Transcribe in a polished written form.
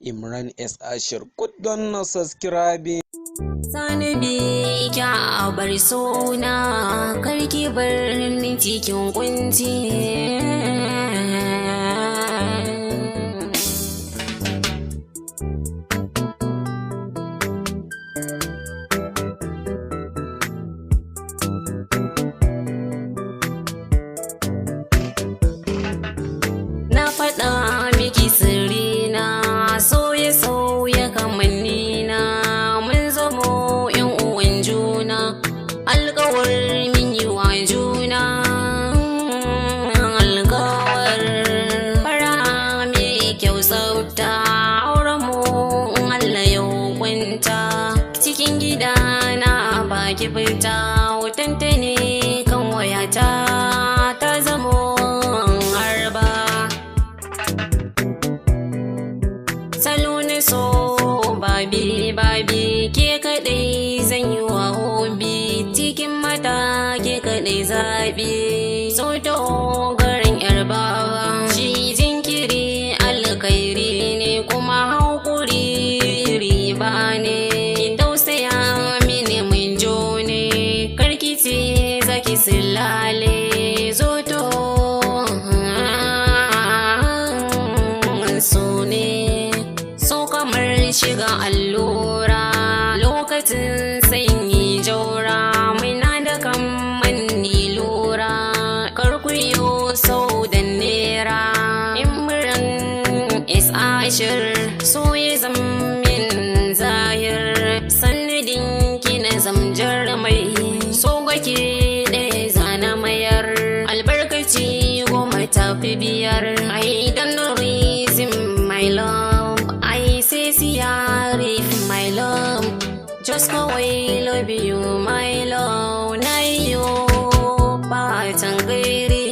Imran S. Ashir kudon na subscribe. Sani bi kya bar suna karki bar ni cikin kunci. Na faɗa miki sirrina sauye-sauye kamanni na mun zamo yan uwan juna alƙawar min yi wa juna alƙawar fara mai kyau tsafta auren mu Allah ya hukunta cikin gida na baki fita hotonta ne kan wayata ta zamo so babi ke kaɗai zan yi wa hobi cikin mata ke kaɗai zaɓi so ta garin yar baba shi jinkiri alkhairi ne kuma haƙuri riba ne tausaya mini mun jo ne karkice zaki silale zo to so ne shiga allura lokacin sanyi jaura muna da kamanni lura karkuyo sau da nera imran is ashir so ya zammin zahir sanadin kina zamjar mai so gwake ɗaya zana mayar albarkaci goma tafi biyar ai dan reason my love my love, just go away, love you, my love. Na yo ba tangiri.